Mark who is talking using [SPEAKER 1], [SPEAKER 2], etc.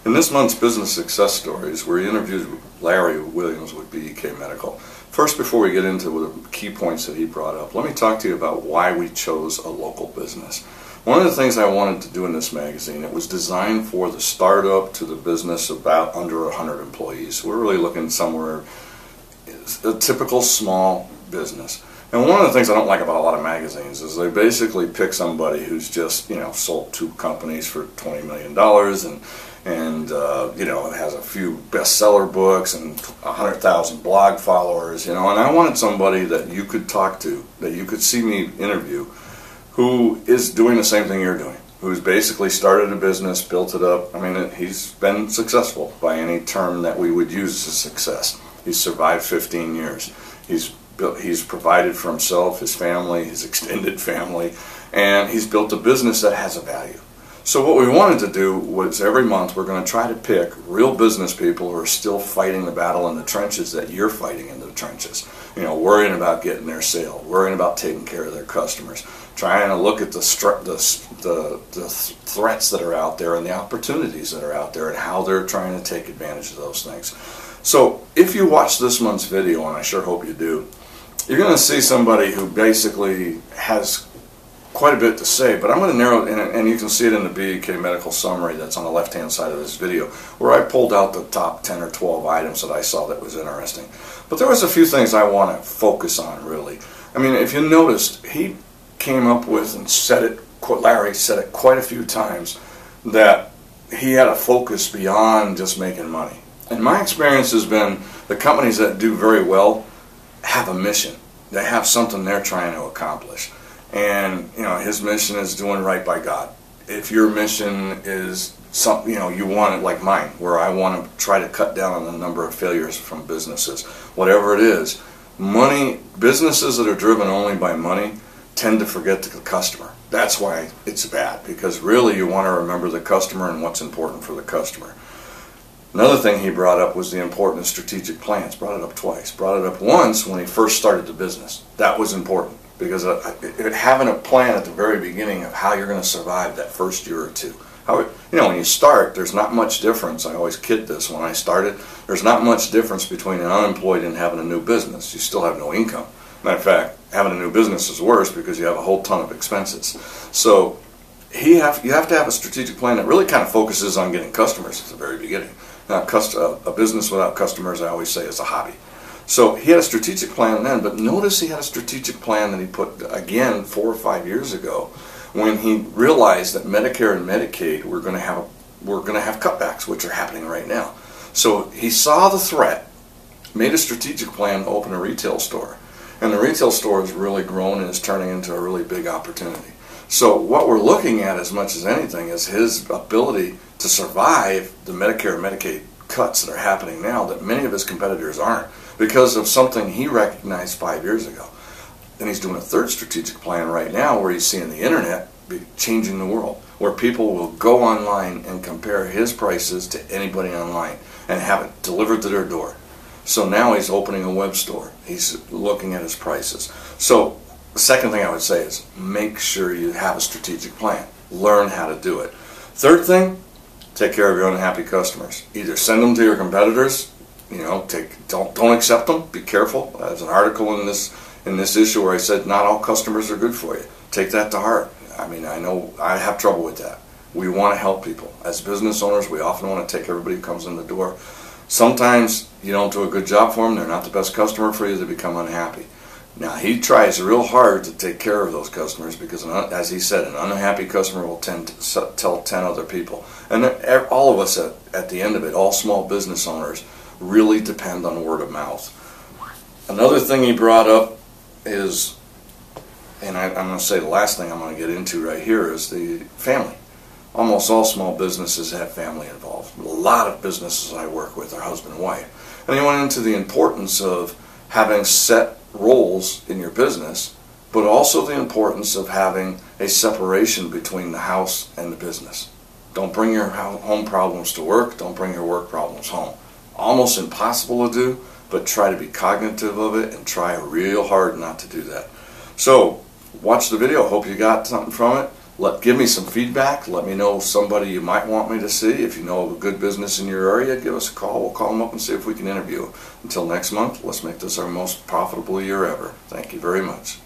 [SPEAKER 1] In this month's Business Success Stories, we interviewed Larry Williams with BEK Medical. First, before we get into the key points that he brought up, let me talk to you about why we chose a local business. One of the things I wanted to do in this magazine, it was designed for the startup to the business about under 100 employees. We're really looking somewhere, a typical small business. And one of the things I don't like about a lot of magazines is they basically pick somebody who's just, sold 2 companies for $20 million and has a few bestseller books and 100,000 blog followers, and I wanted somebody that you could talk to, that you could see me interview, who is doing the same thing you're doing, who's basically started a business, built it up. I mean, he's been successful by any term that we would use as success. He's survived 15 years. He's provided for himself, his family, his extended family, and he's built a business that has a value. So what we wanted to do was every month we're going to try to pick real business people who are still fighting the battle in the trenches that you're fighting in the trenches. Worrying about getting their sale, worrying about taking care of their customers, trying to look at the threats that are out there and the opportunities that are out there and how they're trying to take advantage of those things. So if you watch this month's video, and I sure hope you do, you're going to see somebody who basically has quite a bit to say, but I'm going to narrow it, and you can see it in the BEK Medical Summary that's on the left-hand side of this video, where I pulled out the top 10 or 12 items that I saw that was interesting. But there was a few things I want to focus on, really. I mean, if you noticed, he came up with and said it, Larry said it quite a few times, that he had a focus beyond just making money. And my experience has been the companies that do very well have a mission. They have something they're trying to accomplish. And, his mission is doing right by God. If your mission is something, you want it like mine, where I want to try to cut down on the number of failures from businesses, whatever it is, businesses that are driven only by money tend to forget the customer. That's why it's bad, because really you want to remember the customer and what's important for the customer. Another thing he brought up was the importance of strategic plans. Brought it up twice. Brought it up once when he first started the business. That was important, because having a plan at the very beginning of how you're going to survive that first year or two. When you start, there's not much difference. I always kid this. When I started, there's not much difference between an unemployed and having a new business. You still have no income. Matter of fact, having a new business is worse because you have a whole ton of expenses. So you have to have a strategic plan that really kind of focuses on getting customers at the very beginning. Now, a business without customers, I always say, is a hobby. So he had a strategic plan then, but notice he had a strategic plan that he put, again, 4 or 5 years ago, when he realized that Medicare and Medicaid were going to have cutbacks, which are happening right now. So he saw the threat, made a strategic plan to open a retail store, and the retail store has really grown and is turning into a really big opportunity. So what we're looking at, as much as anything, is his ability to survive the Medicare and Medicaid cuts that are happening now that many of his competitors aren't, because of something he recognized 5 years ago. Then he's doing a third strategic plan right now where he's seeing the internet be changing the world, where people will go online and compare his prices to anybody online and have it delivered to their door. So now he's opening a web store. He's looking at his prices. So the second thing I would say is make sure you have a strategic plan. Learn how to do it. Third thing, take care of your unhappy customers. Either send them to your competitors, don't accept them. Be careful. There's an article in this issue where I said not all customers are good for you. Take that to heart. I mean, I know I have trouble with that. We want to help people. As business owners, we often want to take everybody who comes in the door. Sometimes you don't do a good job for them. They're not the best customer for you. They become unhappy. Now, he tries real hard to take care of those customers because, as he said, an unhappy customer will tend to tell 10 other people. And all of us, at the end of it, all small business owners, really depend on word of mouth. Another thing he brought up is, and I'm going to say the last thing I'm going to get into right here, is the family. Almost all small businesses have family involved. A lot of businesses I work with are husband and wife. And he went into the importance of having set roles in your business, but also the importance of having a separation between the house and the business. Don't bring your home problems to work. Don't bring your work problems home. Almost impossible to do, but try to be cognitive of it and try real hard not to do that. So watch the video. Hope you got something from it. Give me some feedback. Let me know somebody you might want me to see. If you know of a good business in your area, give us a call. We'll call them up and see if we can interview. Until next month, let's make this our most profitable year ever. Thank you very much.